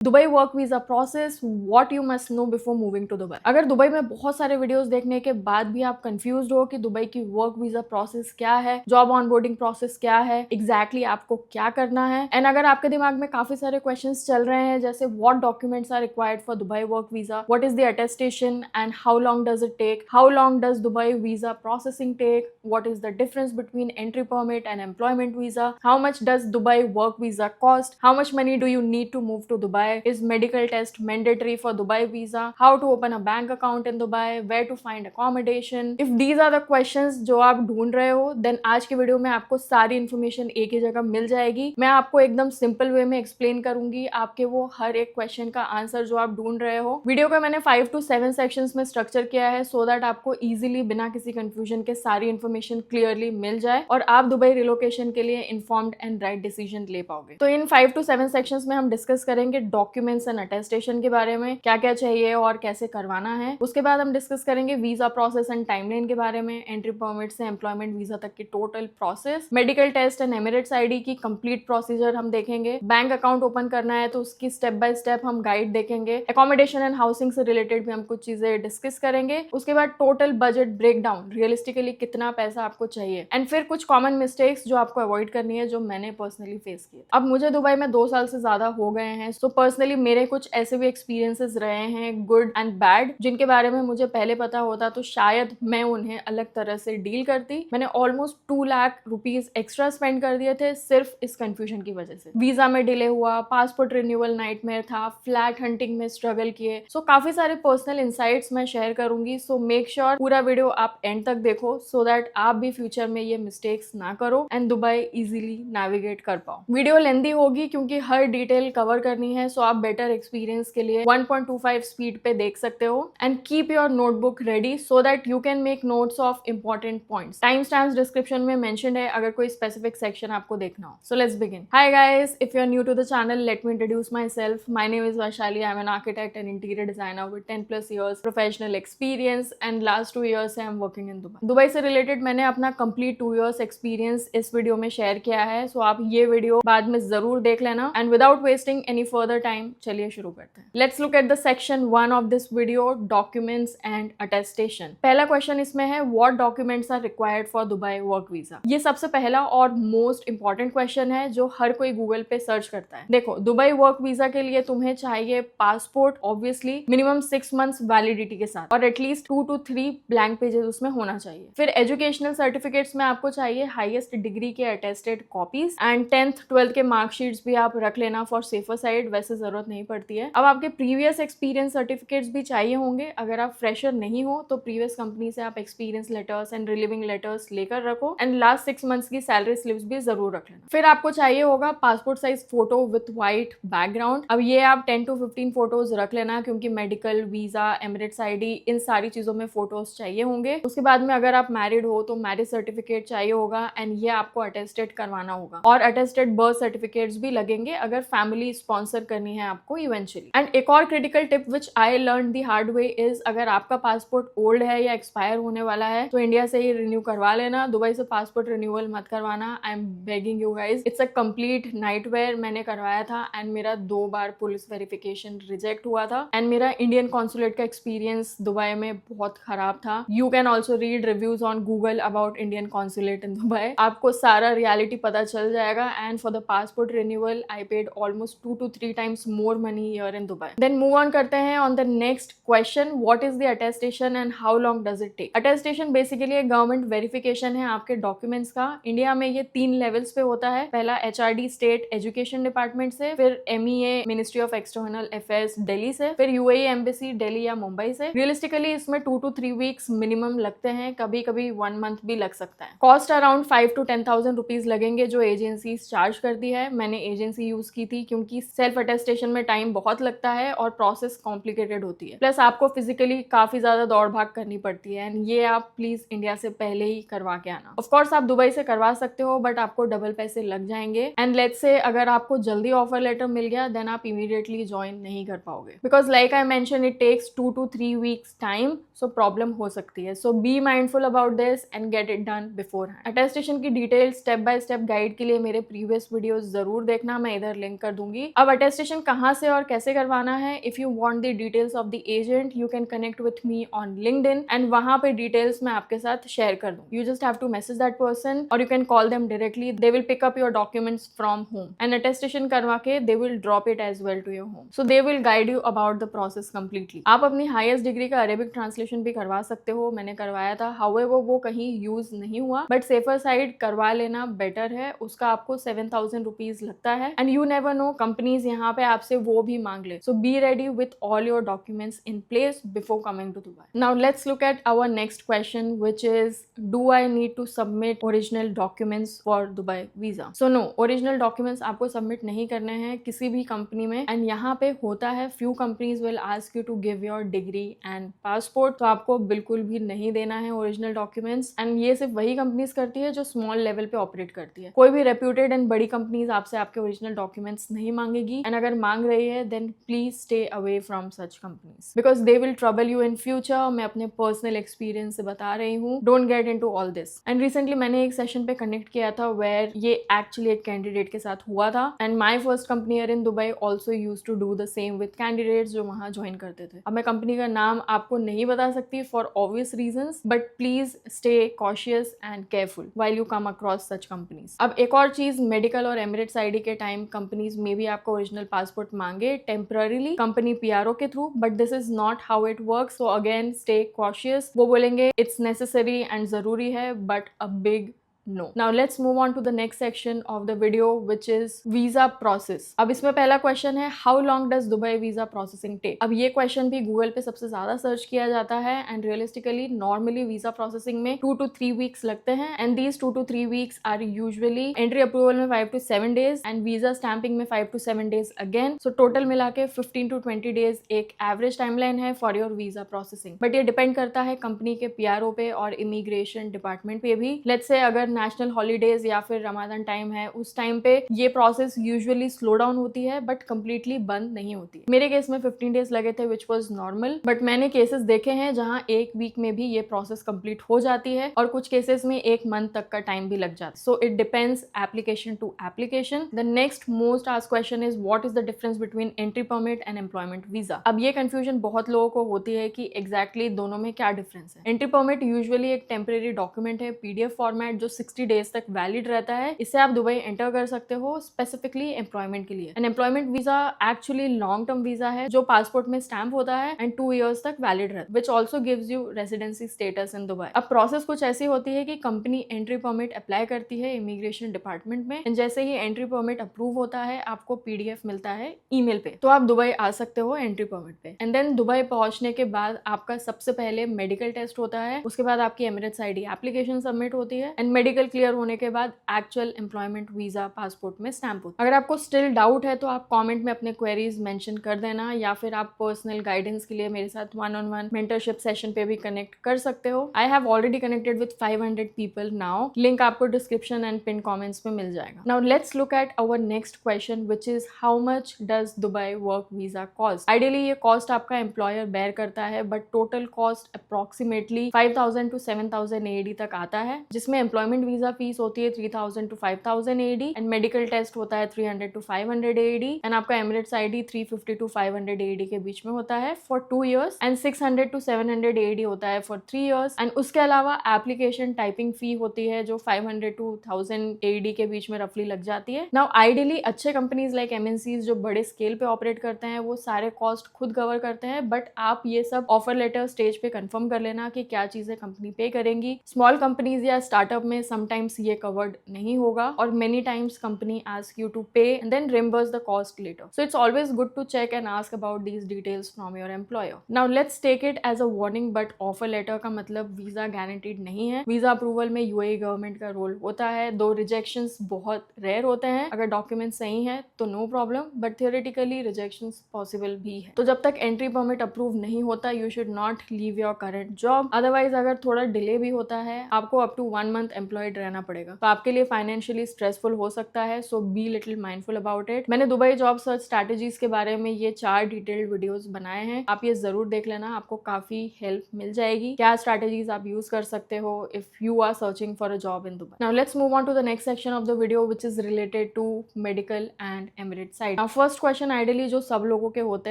Dubai work visa process, what you must know before moving to Dubai. अगर Dubai में बहुत सारे videos देखने के बाद भी आप कंफ्यूज्ड हो कि दुबई की वर्क वीजा प्रोसेस क्या है, जॉब ऑनबोर्डिंग प्रोसेस क्या है, एग्जैक्टली आपको क्या करना है, एंड अगर आपके दिमाग में काफी सारे क्वेश्चंस चल रहे हैं जैसे what documents are required for Dubai work visa, what is the attestation and how long does it take, how long does Dubai visa processing take, what is the difference between entry permit and employment visa, how much does Dubai work visa cost, how much money do you need to move to Dubai, is medical test mandatory for Dubai visa, how to open a bank account in Dubai, where to find accommodation. If these are the questions जो आप ढूंढ रहे हो, then आज की video में आपको सारी इन्फॉर्मेशन एक ही जगह मिल जाएगी। मैं आपको एकदम सिंपल वे में एक्सप्लेन करूंगी आपके वो हर एक क्वेश्चन का आंसर जो आप ढूंढ रहे हो। वीडियो को मैंने 5 to 7 सेक्शंस में स्ट्रक्चर किया है सो दैट आपको इजीली बिना किसी कंफ्यूजन के सारी इन्फॉर्मेशन क्लियरली मिल जाए और आप दुबई रिलोकेशन के लिए इन्फॉर्म्ड एंड राइट डिसीजन ले पाओगे। तो इन 5 to 7 सेक्शंस में हम डिस्कस करेंगे डॉक्यूमेंट्स एंड अटेस्टेशन के बारे में, क्या क्या चाहिए और कैसे करवाना है। उसके बाद हम डिस्कस करेंगे वीजा प्रोसेस एंड टाइमलाइन के बारे में, एंट्री परमिट से एम्प्लॉयमेंट वीजा तक की total process, medical test and Emirates ID की कंप्लीट प्रोसीजर हम देखेंगे, बैंक अकाउंट ओपन करना है तो उसकी स्टेप बाय स्टेप हम गाइड देखेंगे, अकोमोडेशन एंड हाउसिंग से रिलेटेड भी हम कुछ चीजें डिस्कस करेंगे। उसके बाद total budget break down, realistically कितना पैसा आपको चाहिए, एंड फिर कुछ कॉमन मिस्टेक्स जो आपको अवॉइड करनी है जो मैंने पर्सनली फेस किए। अब मुझे दुबई में 2 साल से ज्यादा हो गए हैं, सो पर्सनली मेरे कुछ ऐसे भी एक्सपीरियंसेस रहे हैं गुड एंड बैड जिनके बारे में मुझे पहले पता होता तो शायद मैं उन्हें अलग तरह से डील करती। मैंने almost 2 lakh rupees extra spend कर दिए थे सिर्फ इस कंफ्यूजन की वजह से। वीजा में डिले हुआ, पासपोर्ट रिन्यूअल नाइटमेयर था, फ्लैट हंटिंग में स्ट्रगल किए। सो काफी सारे पर्सनल इंसाइट्स मैं शेयर करूंगी, सो मेक श्योर पूरा वीडियो आप एंड तक देखो सो दैट आप भी फ्यूचर में ये मिस्टेक्स ना करो एंड दुबई इजीली नेविगेट कर पाओ। वीडियो लेंदी होगी क्योंकि हर डिटेल कवर करनी है, सो आप बेटर एक्सपीरियंस के लिए 1.25 स्पीड पे देख सकते हो and keep your notebook ready so that you can make notes of important points. Time stamps description में मेंशन्ड है अगर कोई स्पेसिफिक सेक्शन आपको देखना हो। So let's begin. Hi guys, if you are new to the channel, let me introduce myself. My name is Vaishali. I am an architect and interior designer with 10+ years professional experience and last 2 years से I am working in Dubai. Dubai से related मैंने अपना complete 2 years experience इस video में share किया है, सो आप ये वीडियो बाद में जरूर देख लेना। And without wasting any further time, चलिए शुरू करते हैं। Let's look at the section 1 of this video, documents and attestation. पहला क्वेश्चन इसमें है what documents are required for Dubai work visa. ये सबसे पहला और मोस्ट इंपॉर्टेंट क्वेश्चन है जो हर कोई गूगल पे सर्च करता है। देखो, दुबई वर्क वीजा के लिए तुम्हें चाहिए passport, obviously minimum 6 months validity के साथ, और एटलीस्ट 2 to 3 ब्लैंक पेजेस उसमें होना चाहिए। फिर एजुकेशनल सर्टिफिकेट्स में आपको चाहिए हाईएस्ट डिग्री के attested copies and 10th 12th के मार्कशीट्स भी आप रख लेना फॉर सेफर साइड, वैसे जरूरत नहीं पड़ती है। अब आपके प्रीवियस एक्सपीरियंस सर्टिफिकेट्स भी चाहिए होंगे। अगर आप फ्रेशर नहीं हो तो प्रीवियस कंपनी से आप experience letters and relieving letters लेकर रखो एंड लास्ट 6 months की सैलरी स्लिप्स भी जरूर रख लेना। फिर आपको चाहिए होगा passport size photo with white background. अब ये आप 10 to 15 फोटोज रख लेना क्योंकि मेडिकल, वीजा, एमिरेट्स आईडी, इन सारी चीजों में फोटोज चाहिए होंगे। उसके बाद में अगर आप मैरिड हो तो मैरिज सर्टिफिकेट चाहिए होगा एंड ये आपको अटेस्टेड करवाना होगा, और अटेस्टेड बर्थ सर्टिफिकेट्स भी लगेंगे अगर फैमिली स्पॉन्सर करनी है आपको इवेंचुअली। एंड एक और critical tip which I learn the hard way is, अगर आपका पासपोर्ट ओल्ड है या एक्सपायर होने वाला है तो इंडिया से ही रिन्यू करवा लेना। दुबई से पासपोर्ट रिन्यूअल मत करवाना। I am begging you guys, it's a complete nightmare. मैंने करवाया था एंड मेरा 2 बार पुलिस वेरिफिकेशन रिजेक्ट हुआ था एंड मेरा इंडियन कॉन्सुलेट का एक्सपीरियंस दुबई में बहुत खराब था। You can also read reviews on Google about Indian consulate in Dubai, आपको सारा रियलिटी पता चल जाएगा। And for the passport renewal I paid almost 2 to 3 times more money here in Dubai. Then move on करते हैं on the next question, what is the attestation and how long does it take. Attestation basically एक government verification है आपके documents का। India में ये 3 levels पे होता है। पहला HRD स्टेट एजुकेशन डिपार्टमेंट से, फिर MEA ministry of external affairs Delhi से, फिर UAE एम्बेसी दिल्ली या मुंबई से। रियलिस्टिकली इसमें 2 to 3 weeks मिनिमम लगते हैं, कभी कभी 1 month भी लग सकता है। कॉस्ट अराउंड 5 to 10,000 रुपीज लगेंगे जो एजेंसी चार्ज करती है। मैंने एजेंसी यूज की थी क्योंकि सेल्फ अटेस्टेशन में टाइम बहुत लगता है और प्रोसेस कॉम्प्लिकेटेड होती है, प्लस आपको फिजिकली काफी ज्यादा दौड़ भाग करनी पड़ती है एंड ये आप प्लीज इंडिया से पहले ही करवा के आना। ऑफ कोर्स आप दुबई से करवा सकते हो बट आपको डबल पैसे लग जाएंगे एंड लेट्स से अगर आपको जल्दी ऑफर लेटर मिल गया देन आप इमीडिएटली ज्वाइन नहीं कर पाओगे because like I mention it takes 2 to 3 weeks time, so problem हो सकती है। So be mindful about this and get it done beforehand. Attestation की detail step by step guide के लिए मेरे प्रीवियस वीडियोस जरूर देखना, मैं इधर लिंक कर दूंगी। अब अटेस्टेशन अटेस्टेशन कहाँ से और कैसे करवाना है, if you want the details of the agent you can connect with me on LinkedIn and वहां पे डिटेल्स मैं आपके साथ शेयर कर दूँ. You just have to message that person और you can call them directly. They will pick up your documents from home and attestation करवा के they will drop it as well to your home. So they will guide you about the process completely. आप अपनी highest degree का Arabic translation भी करवा सकते हो. मैंने करवाया था, हाउएवर वो कहीं यूज नहीं हुआ, बट सेफर साइड करवा लेना बेटर है. उसका आपको 7,000 रुपीज लगता है and you never know, companies यहाँ पे आपसे वो भी मांग ले. So be ready with all your documents in place before coming to Dubai. Now let's look at our next question which is, do I need to submit original documents for Dubai visa? So no, original documents आपको submit नहीं करने हैं किसी भी company में. And यहाँ पे होता है, few companies will ask you to give your degree and passport. तो आपको बिल्कुल भी नहीं देना है ओरिजिनल डॉक्यूमेंट्स. एंड ये सिर्फ वही कंपनीज करती है जो स्मॉल लेवल पे ऑपरेट करती है. कोई भी रेप्यूटेड एंड बड़ी कंपनीज आपसे आपके ओरिजिनल डॉक्यूमेंट्स नहीं मांगेगी. एंड अगर मांग रही है then please stay away from such companies because they will trouble you in future. मैं अपने पर्सनल एक्सपीरियंस से बता रही हूँ. Don't get into all this. And recently मैंने एक सेशन पे कनेक्ट किया था वेयर ये एक्चुअली एक कैंडिडेट के साथ हुआ था. And my first company in Dubai also use to do the same with candidates जो वहां ज्वाइन करते थे. अब मैं कंपनी का नाम आपको नहीं बता सकती for obvious reasons, but please stay cautious and careful while you come across such companies. अब एक और चीज, मेडिकल और एमिरेट्स आईडी के टाइम कंपनीज में भी आपको ओरिजिनल पासपोर्ट मांगे टेम्पररीली कंपनी पीआरओ के through, but this is not how it works. So again stay cautious. वो बोलेंगे इट्स नेसेसरी एंड जरूरी है, but a big No. Now let's move on to the next section of the video which is visa process. अब इसमें पहला question है, how long does Dubai visa processing take? अब ये क्वेश्चन भी Google पे सबसे ज्यादा सर्च किया जाता है and realistically normally visa processing में 2 to 3 वीक्स लगते हैं and these 2 to 3 weeks are usually entry approval में 5 to 7 days and visa stamping में 5 to 7 days again. So total मिला के 15 to 20 डेज एक एवरेज टाइमलाइन है for your visa processing. But ये डिपेंड करता है कंपनी के पीआरओ पे और इमिग्रेशन डिपार्टमेंट पे भी. लेट्स से अगर नेशनल हॉलीडेज या फिर रमजान टाइम है, उस टाइम पे ये प्रोसेस यूजुअली स्लो डाउन होती है बट कंप्लीटली बंद नहीं होती. मेरे केस में 15 डेज लगे थे विच वाज नॉर्मल, बट मैंने केसेस देखे हैं जहां एक वीक में भी ये प्रोसेस कंप्लीट हो जाती है और कुछ केसेस में एक मंथ तक का टाइम भी लग जाता है. So it depends application to application. The next most asked question is what is the difference between entry permit and employment visa. अब ये कंफ्यूजन बहुत लोगों को होती है कि एग्जैक्टली दोनों में क्या डिफरेंस है. एंट्री परमिट यूजुअली एक टेम्परेरी डॉक्यूमेंट है, पीडीएफ फॉर्मेट, जो 60 डेज तक वैलिड रहता है. इससे आप दुबई एंटर कर सकते हो स्पेसिफिकली एम्प्लॉयमेंट के लिए. And employment visa actually long term visa है जो पासपोर्ट में स्टैम्प होता है एंड 2 years तक वैलिड रहता है, which also gives you residency status in Dubai. अब प्रोसेस कुछ ऐसी होती है कि कंपनी एंट्री परमिट अप्लाई करती है इमिग्रेशन डिपार्टमेंट में एंड जैसे ही एंट्री परमिट अप्रूव होता है आपको पीडीएफ मिलता है ईमेल पे, तो आप दुबई आ सकते हो एंट्री परमिट पे. एंड देन दुबई पहुंचने के बाद आपका सबसे पहले मेडिकल टेस्ट होता है, उसके बाद आपकी एमिरेट्स आईडी एप्लीकेशन सबमिट होती है एंड मेडिकल क्लियर होने के बाद एक्चुअल एम्प्लॉयमेंट वीजा पासपोर्ट में स्टैंप होता है. अगर आपको स्टिल डाउट है तो आप कमेंट में अपने क्वेरीज मेंशन कर देना या फिर आप पर्सनल गाइडेंस के लिए मेरे साथ 1-on-1 मेंटरशिप सेशन पे भी कनेक्ट कर सकते हो. I have already connected with 500 people now. Link आपको डिस्क्रिप्शन एंड पिन कमेंट्स में मिल जाएगा. Now let's look at our next question which is how much does Dubai work visa cost. Ideally ये कॉस्ट आपका employer bear करता है but total cost approximately 5,000 to 7,000 AED तक आता है, जिसमें एम्प्लॉयमेंट वीजा फीस होती है 3,000 to 5,000 AED and medical test होता है 300 to 500 AED एंड आपका एमिरेट्स आईडी 350 to 500 AED के बीच में होता है for 2 years and 600 to 700 AED होता है फॉर 3 years. एंड उसके अलावा एप्लीकेशन टाइपिंग फी होती है जो 500 to 1000 AED के बीच में रफली लग जाती है. नाउ आइडियली अच्छे कंपनीज लाइक MNCs जो बड़े स्केल पे ऑपरेट करते हैं वो सारे कॉस्ट खुद कवर करते हैं, बट आप ये सब ऑफर लेटर स्टेज पे कंफर्म कर लेना कि क्या चीजें कंपनी पे करेंगी. स्मॉल कंपनीज या स्टार्टअप में समटाइम्स ये कवर्ड नहीं होगा और many times company ask you to pay and then reimburse the cost later. So it's always good to check and ask about these details from your employer. Now let's take it as a warning, but offer letter का मतलब visa guaranteed नहीं है. Visa approval में UAE government का role होता है, दो rejections बहुत रेयर होते हैं. अगर डॉक्यूमेंट सही है तो no problem, but theoretically rejections possible भी है. तो जब तक एंट्री परमिट अप्रूव नहीं होता you should not leave your current job. Otherwise अगर थोड़ा डिले भी होता है आपको up to 1 month employment employed रहना पड़ेगा, तो आपके लिए फाइनेंशियली स्ट्रेसफुल हो सकता है। So be little mindful about it. मैंने दुबई जॉब सर्च स्ट्रैटेजीज के बारे में ये 4 डिटेल्ड वीडियोस बनाए हैं, आप ये जरूर देख लेना, आपको काफी हेल्प मिल जाएगी क्या स्ट्रैटेजीज आप यूज कर सकते हो if you are searching for a job in Dubai. Now let's move on to the next section of the video which is related to medical and Emirates side. Now first question ideally जो सब लोगों के होते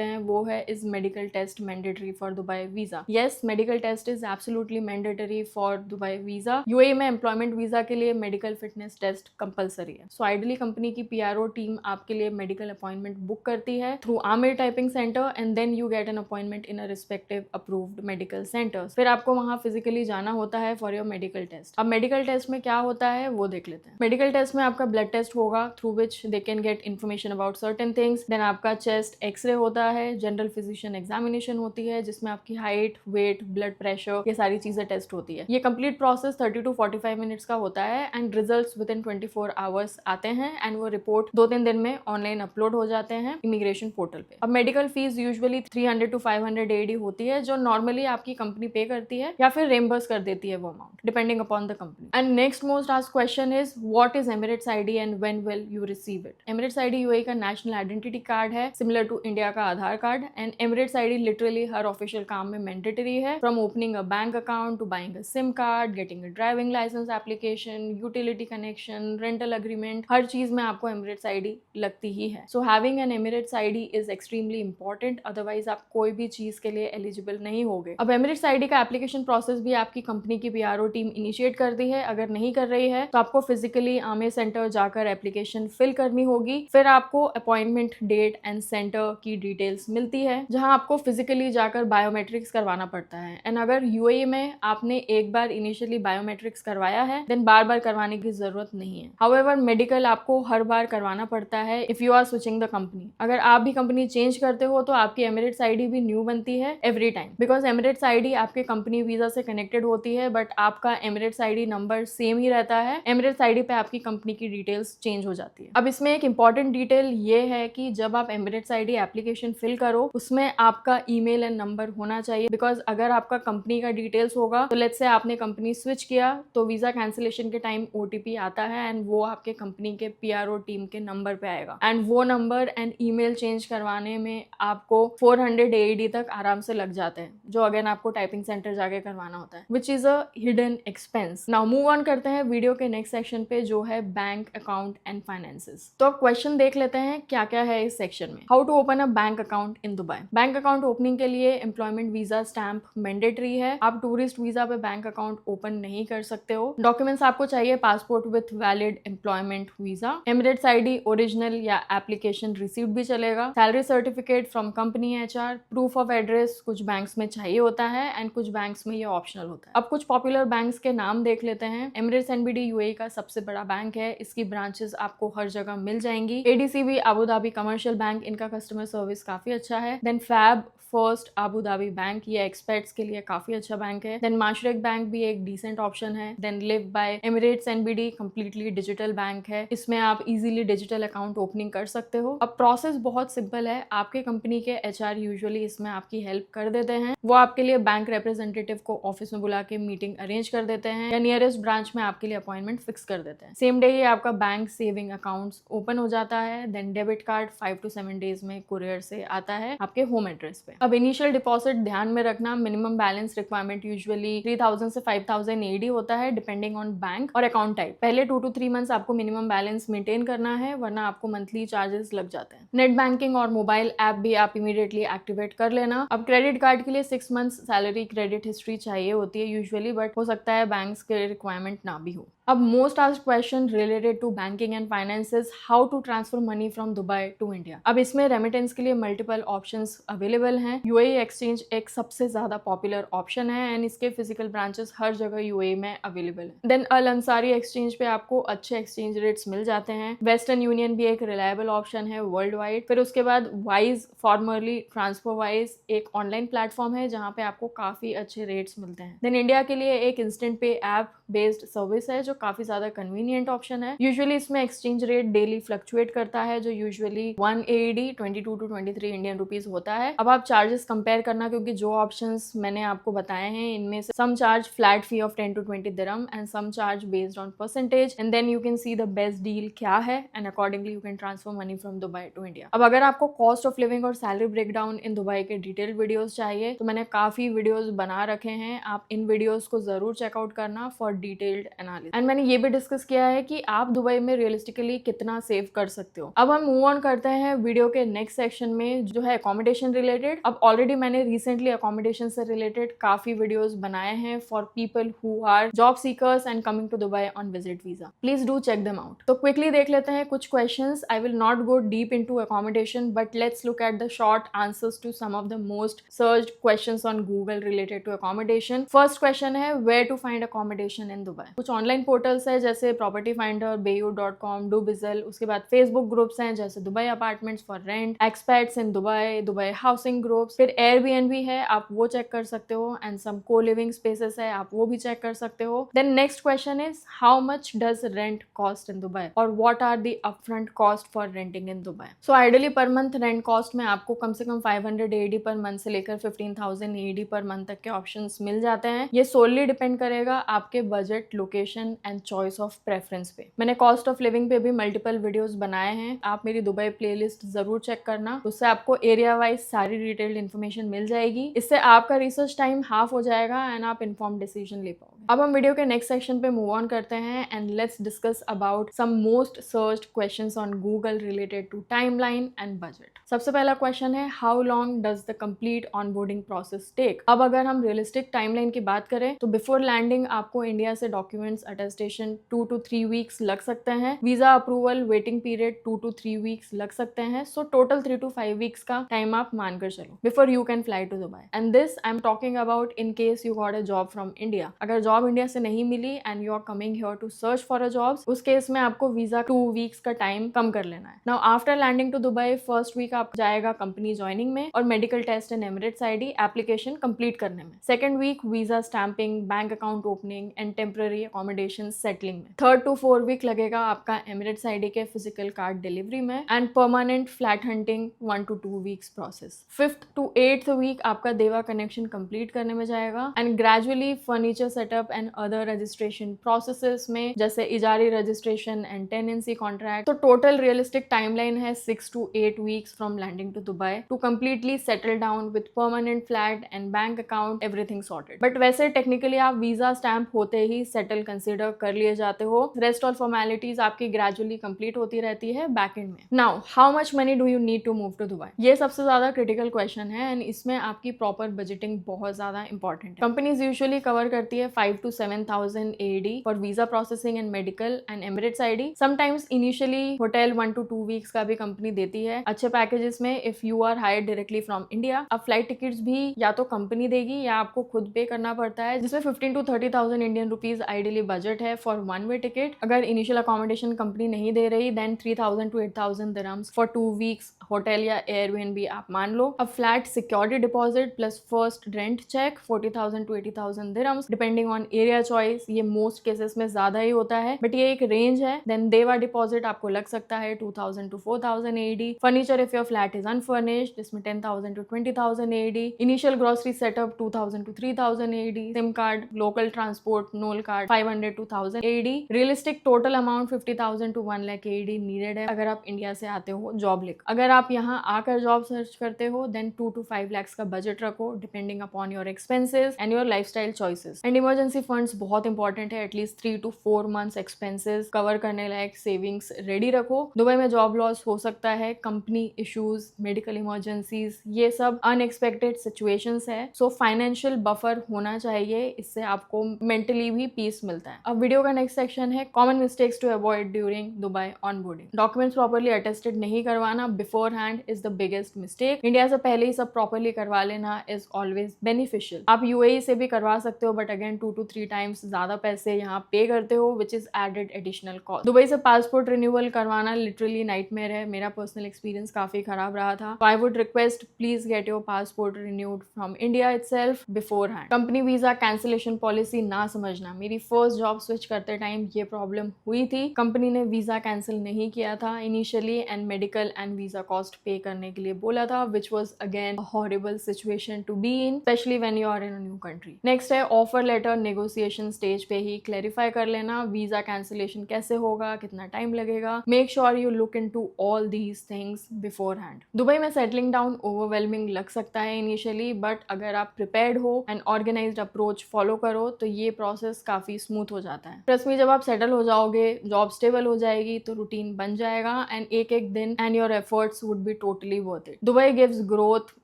हैं वो है, is medical test mandatory for Dubai visa? Yes, medical test is absolutely mandatory for Dubai visa. UAE में employment visa के लिए मेडिकल फिटनेस टेस्ट कंपलसरी है। सो आइडियली कंपनी की पीआरओ टीम आपके लिए मेडिकल अपॉइंटमेंट बुक करती है through Amer typing centre and then you get an appointment in a respective approved medical centres. फिर आपको वहां फिजिकली जाना होता है फॉर योर मेडिकल टेस्ट। अब मेडिकल टेस्ट में क्या होता है वो देख लेते हैं। मेडिकल टेस्ट में आपका ब्लड टेस्ट होगा through which they can get information about certain things. Then आपका चेस्ट एक्सरे होता है, जनरल फिजिशियन एग्जामिनेशन होती है जिसमें आपकी हाइट, वेट, ब्लड प्रेशर, ये सारी चीजें टेस्ट होती है। ये कंप्लीट प्रोसेस 30 to 45 मिनट्स का होता है and results with in 24 hours आते हैं एंड वो रिपोर्ट 2-3 दिन में ऑनलाइन अपलोड हो जाते हैं इमिग्रेशन पोर्टल पे। अब medical fees usually 300 to 500 AED होती है जो नॉर्मली आपकी कंपनी पे करती है या फिर रेम्बर्स कर देती है वो amount depending upon the company. And next most asked question is what is Emirates ID and when will you receive it? Emirates ID UAE का नेशनल आइडेंटिटी कार्ड है, सिमिलर टू इंडिया का Aadhaar card. And Emirates ID literally हर official काम में mandatory है, from opening a bank account to buying a SIM card, getting a driving licence application, utility connection, rental agreement, हर चीज में आपको एमिरेट्स आईडी लगती ही है। So having an Emirates ID is extremely important, otherwise आप कोई भी चीज के लिए एलिजिबल नहीं होगे। अब एमिरेट्स आईडी का एप्लीकेशन प्रोसेस भी आपकी कंपनी की पीआरओ टीम इनिशिएट करती है। अगर नहीं कर रही है तो आपको फिजिकली आमिर सेंटर जाकर एप्लीकेशन फिल करनी होगी। फिर आपको अपॉइंटमेंट डेट एंड सेंटर की डिटेल्स मिलती है जहां आपको फिजिकली जाकर बायोमेट्रिक्स करवाना पड़ता है। एंड अगर यूएई में आपने एक बार इनिशियली बायोमेट्रिक्स करवाया है देन बार बार करवाने की जरूरत नहीं है। हाउएवर मेडिकल आपको हर बार करवाना पड़ता है if you are switching the company. अगर आप भी कंपनी चेंज करते हो तो आपकी एमिरेट्स आईडी भी न्यू बनती है every time, because Emirates ID आपके कंपनी वीजा से कनेक्टेड होती है बट आपका एमिरेट्स आईडी नंबर सेम ही रहता है। एमिरेट्स आईडी पे आपकी कंपनी की डिटेल्स चेंज हो जाती है। अब इसमें एक इंपॉर्टेंट डिटेल ये है कि जब आप एमिरेट्स आईडी एप्लीकेशन फिल करो उसमें आपका ईमेल एंड नंबर होना चाहिए, बिकॉज अगर आपका कंपनी का डिटेल्स होगा तो लेट्स से आपने कंपनी स्विच किया तो वीजा कैंसिलेशन के टाइम ओटीपी आता है एंड वो आपके कंपनी के पीआरओ टीम के नंबर पे आएगा एंड वो नंबर एंड ईमेल चेंज करवाने में आपको 400 AED तक आराम से लग जाते हैं, जो अगेन आपको टाइपिंग सेंटर जाके करवाना होता है, which is a hidden expense. Now move on करते हैं वीडियो के नेक्स्ट सेक्शन पे जो है बैंक अकाउंट एंड फाइनेंसेस। तो क्वेश्चन देख लेते हैं क्या क्या है इस सेक्शन में। How to open a bank account in Dubai? Bank account opening के लिए एम्प्लॉयमेंट वीजा स्टैंप मैंडेटरी है। आप टूरिस्ट वीजा पे बैंक अकाउंट ओपन नहीं कर सकते हो। डॉक्यूमेंट्स आपको चाहिए passport with valid employment visa, Emirates ID original या एप्लीकेशन रिसीव्ड भी चलेगा, salary certificate from company HR, proof of address कुछ बैंक्स में चाहिए होता है एंड कुछ बैंक्स में ये ऑप्शनल होता है। अब कुछ पॉपुलर बैंक्स के नाम देख लेते हैं। एमिरेट्स एनबीडी यूएई का सबसे बड़ा बैंक है, इसकी ब्रांचेस आपको हर जगह मिल जाएंगी। ADCB Abu Dhabi commercial bank, इनका कस्टमर सर्विस काफी अच्छा है। Then FAB first Abu Dhabi bank, ये एक्सपर्ट्स के लिए काफी अच्छा बैंक है। देन माशरेक बैंक भी एक डिसेंट ऑप्शन है। Then Liv by Emirates NBD completely digital bank है, इसमें आप इजीली डिजिटल अकाउंट ओपनिंग कर सकते हो। अब प्रोसेस बहुत सिंपल है, आपके कंपनी के एचआर यूजुअली इसमें आपकी हेल्प कर देते हैं। वो आपके लिए बैंक रिप्रेजेंटेटिव को ऑफिस में बुला के मीटिंग अरेंज कर देते हैं या नियरेस्ट ब्रांच में आपके लिए अपॉइंटमेंट फिक्स कर देते हैं। सेम डे ही आपका बैंक सेविंग अकाउंट ओपन हो जाता है। Then debit card 5 to 7 days में कुरियर से आता है आपके होम एड्रेस पे। अब इनिशियल डिपॉजिट ध्यान में रखना, मिनिमम बैलेंस रिक्वायरमेंट यूजुअली 3000 से 5000 AED होता है डिपेंडिंग ऑन बैंक और अकाउंट टाइप। पहले 2 to 3 मंथ्स आपको मिनिमम बैलेंस मेंटेन करना है वरना आपको मंथली चार्जेस लग जाते हैं। नेट बैंकिंग और मोबाइल ऐप भी आप इमीडिएटली एक्टिवेट कर लेना। अब क्रेडिट कार्ड के लिए 6 मंथ्स सैलरी क्रेडिट हिस्ट्री चाहिए होती है यूजुअली, बट हो सकता है बैंक्स के रिक्वायरमेंट ना भी हो। अब most asked question related to banking and finances, how to transfer money from Dubai to India. अब इसमें रेमिटेंस के लिए मल्टीपल ऑप्शंस अवेलेबल हैं। यूएई एक्सचेंज एक सबसे ज्यादा पॉपुलर ऑप्शन है एंड इसके फिजिकल ब्रांचेस हर जगह यूएई में अवेलेबल है। देन अल अंसारी एक्सचेंज पे आपको अच्छे एक्सचेंज रेट्स मिल जाते हैं। वेस्टर्न यूनियन भी एक रिलायबल ऑप्शन है वर्ल्ड वाइड। फिर उसके बाद वाइज फॉर्मरली ट्रांसफर वाइज एक ऑनलाइन प्लेटफॉर्म है जहाँ पे आपको काफी अच्छे रेट्स मिलते हैं। देन इंडिया के लिए एक इंस्टेंट पे ऐप बेस्ड सर्विस है जो काफी ज्यादा कन्वीनियंट ऑप्शन है। यूजुअली इसमें एक्सचेंज रेट डेली फ्लक्चुएट करता है जो usually 1 AED 22 to 23 Indian rupees होता है। अब आप चार्जेस कंपेयर करना, क्योंकि जो ऑप्शंस मैंने आपको बताए हैं इनमें से some charge flat fee of 10 to 20 dirham and some charge based on percentage, and then you can see the best deal क्या है and accordingly you can transfer money from Dubai to India. अब अगर आपको cost of living और salary breakdown in Dubai के detail videos चाहिए तो मैंने काफी वीडियोस बना रखे हैं, आप इन वीडियोस को जरूर चेकआउट करना फॉर डिटेल्ड एनालिसिस। एंड मैंने ये भी डिस्कस किया है कि आप दुबई में रियलिस्टिकली कितना सेव कर सकते हो। अब हम मूव ऑन करते हैं वीडियो के नेक्स्ट सेक्शन में जो है अकोमोडेशन रिलेटेड। अब ऑलरेडी मैंने रिसेंटली अकोमोडेशन से रिलेटेड काफी वीडियोस बनाए हैं for people who are job seekers and coming to Dubai on visit visa. Please do check them out. तो क्विकली देख लेते हैं कुछ questions. I will not go deep into accommodation but let's look at the short answers to some of the most searched questions on Google related to accommodation. First question है where to find accommodation in Dubai. कुछ online portals है जैसे property finder, Bayou.com, डूबिजल, उसके बाद Facebook groups हैं जैसे Dubai apartments for rent, experts in Dubai, Dubai housing groups, फिर Airbnb है आप वो चेक कर सकते हो, एंड सम को लिविंग स्पेसेस है आप वो भी चेक कर सकते हो। Then next question is how much does rent cost in Dubai और what are the upfront cost for renting in Dubai. So ideally per month rent cost में आपको कम से कम 500 AED पर मंथ से लेकर 15,000 AED पर मंथ तक के ऑप्शंस मिल जाते हैं। ये सोलली डिपेंड करेगा आपके budget, location and choice of preference पे। मैंने कॉस्ट ऑफ लिविंग पे भी मल्टीपल वीडियोस बनाए हैं, आप मेरी दुबई प्लेलिस्ट जरूर चेक करना, उससे आपको एरिया वाइज सारी डिटेल्ड इन्फॉर्मेशन मिल जाएगी। इससे आपका रिसर्च टाइम हाफ हो जाएगा एंड आप इन्फॉर्म डिसीजन ले पाओगे। अब हम वीडियो के नेक्स्ट सेक्शन पे मूव ऑन करते हैं and let's discuss about some most searched questions on Google related to timeline and budget. सबसे पहला क्वेश्चन है how long does the complete onboarding process take. अब अगर हम रियलिस्टिक टाइमलाइन की बात करें तो बिफोर लैंडिंग आपको इंडिया से डॉक्यूमेंट्स अटेस्टेशन 2 to 3 वीक्स लग सकते हैं, visa approval waiting period 2 to 3 weeks लग सकते हैं। सो टोटल 3 to 5 वीक्स का टाइम आप मानकर चलो before you can fly to Dubai. And this I am talking about in case you got a job from India. अगर जॉब इंडिया से नहीं मिली and you are coming here to search for a job, उस case में आपको visa 2 weeks का time कम कर लेना है। Now after landing to Dubai first week आप जाएगा कंपनी ज्वाइनिंग में और medical test and Emirates ID application complete करने में। Second week visa stamping, bank account opening and temporary accommodation settling में। 3rd to 4th वीक लगेगा आपका एमिरेट्स आईडी के फिजिकल कार्ड डिलीवरी में and permanent flat hunting 1 to 2 weeks process. 5th to 8th week आपका देवा connection complete करने में जाएगा and gradually furniture setup and other registration processes में जैसे Hazari registration and tenancy contract. तो टोटल रियलिस्टिक टाइमलाइन है 6 to 8 weeks from landing to Dubai to completely settle down with permanent flat and bank account, everything sorted. But वैसे technically आप visa stamp होते ही settle consider कर लिए जाते हो। रेस्ट ऑल फॉर्मेलिटीज आपकी ग्रेजुअली कंप्लीट होती रहती है बैक एंड में। Now how much money do you need to move to Dubai, ये सबसे ज्यादा क्रिटिकल क्वेश्चन है एंड इसमें आपकी प्रॉपर बजटिंग बहुत ज्यादा इंपॉर्टेंट है। कंपनीज यूजुअली कवर करती है 5 to 7,000 AED for visa processing and medical and Emirates ID. Sometimes initially hotel 1 to 2 weeks का भी कंपनी देती है अच्छे पैकेजेस में if you are hired directly from India. अब फ्लाइट टिकट्स भी या तो कंपनी देगी या आपको खुद पे करना पड़ता है, जिसमें 15 to 30,000 Indian rupees ideally budget है फॉर 1 वे टिकट। अगर इनिशियल अकोमोडेशन कंपनी नहीं दे रही then 3,000 to 8,000 dirhams for 2 weeks hotel या Airbnb आप मान लो। अब flat security deposit plus first rent check 40,000 to 80,000 dirhams depending on area choice. ये मोस्ट केसेस में ज्यादा ही होता है बट ये एक रेंज है। देन देवा डिपॉजिट आपको लग सकता है 2,000 to 4,000 AED। Furniture if your flat is unfurnished इसमें 10,000 to 20,000 AED। Initial grocery setup 2,000 to 3,000 AED। SIM card, local transport, नोल card 500 to 1,000 AED। Realistic total amount 50,000 to 1 lakh AED needed है अगर आप इंडिया से आते हो जॉब लेकर। अगर आप यहाँ आकर जॉब सर्च करते हो देन 2 to 5 lakhs का बजट रखो depending upon your expenses and your lifestyle choices. And emergency funds बहुत इंपॉर्टेंट है, at least 3 to 4 months expenses cover करने लायक सेविंग्स रेडी रखो। दुबई में जॉब लॉस हो सकता है, कंपनी इश्यूज, मेडिकल इमरजेंसीज, ये सब अनएक्सपेक्टेड सिचुएशंस है। सो फाइनेंशियल बफर होना चाहिए, इससे आपको मेंटली भी पीस मिलता है। अब वीडियो का नेक्स्ट सेक्शन है common mistakes to avoid during Dubai onboarding. Documents properly attested नहीं करवाना before hand is the biggest mistake. India से पहले ही सब प्रॉपर्ली करवा लेना इज ऑलवेज बेनिफिशियल। आप UAE से भी करवा सकते हो बट अगेन 2 to 3 times ज़्यादा पैसे यहाँ पे करते हो, which is added additional cost. Dubai से पासपोर्ट रिन्यूअल करवाना लिटरली नाइटमेयर है। मेरा पर्सनल एक्सपीरियंस काफ़ी ख़राब रहा था। I would request please get your passport renewed from India itself before hand. Company visa cancellation policy ना समझना, मेरी फर्स्ट जॉब स्विच करते टाइम ये प्रॉब्लम हुई थी। कंपनी ने वीज़ा कैंसिल नहीं किया था initially and medical and visa cost pay करने के लिए बोला था, which was again a horrible situation to be in, specially when you are in a new country. Next है ऑफर लेटर नेगोशिएशन स्टेज पे ही क्लैरिफाई कर लेना वीज़ा कैंसिलेशन कैसे होगा, कितना टाइम लगेगा। Make sure you look into all these things before hand. Dubai में सेटलिंग डाउन ओवरवेलमिंग लग सकता है इनिशियली, बट अगर आप प्रिपेयर्ड हो एंड ऑर्गेनाइज्ड अप्रोच फॉलो करो तो ये प्रोसेस काफी स्मूथ हो जाता है। ट्रस्ट मी, जब आप सेटल हो जाओगे, जॉब स्टेबल हो जाएगी तो रूटीन बन जाएगा एंड एक एक दिन and your efforts would be totally worth it. Dubai gives growth,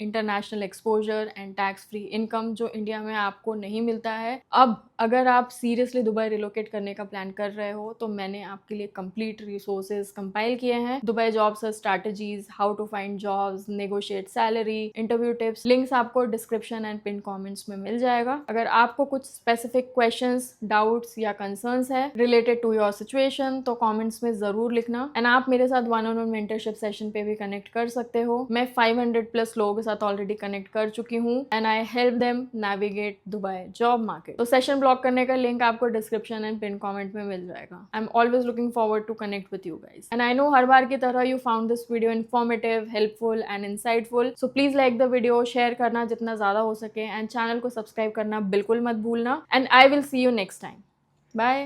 international exposure and tax free income जो इंडिया में आपको नहीं मिलता है। अब अगर आप सीरियसली दुबई रिलोकेट करने का प्लान कर रहे हो तो मैंने आपके लिए कंप्लीट रिसोर्सेज कंपाइल किए हैं। Dubai job search strategies, how to find jobs, negotiate salary, interview tips, links आपको डिस्क्रिप्शन एंड पिन कमेंट्स में मिल जाएगा। अगर आपको कुछ स्पेसिफिक क्वेश्चंस, डाउट्स या कंसर्न्स है रिलेटेड टू योर सिचुएशन तो कमेंट्स में जरूर लिखना एंड आप मेरे साथ 1-on-1 मेंटरशिप सेशन पे भी कनेक्ट कर सकते हो। मैं 500+ लोगों के साथ ऑलरेडी कनेक्ट कर चुकी हूँ and I help them navigate Dubai job market. तो सेशन ब्लॉक करने का लिंक आपको डिस्क्रिप्शन एंड पिन कमेंट में मिल जाएगा। I am always looking forward to connect with you guys and I know हर बार की तरह you found this video informative, helpful and insightful. So please like the video, share करना जितना ज्यादा हो सके एंड चैनल को सब्सक्राइब करना बिल्कुल मत भूलना and I will see you next time. Bye.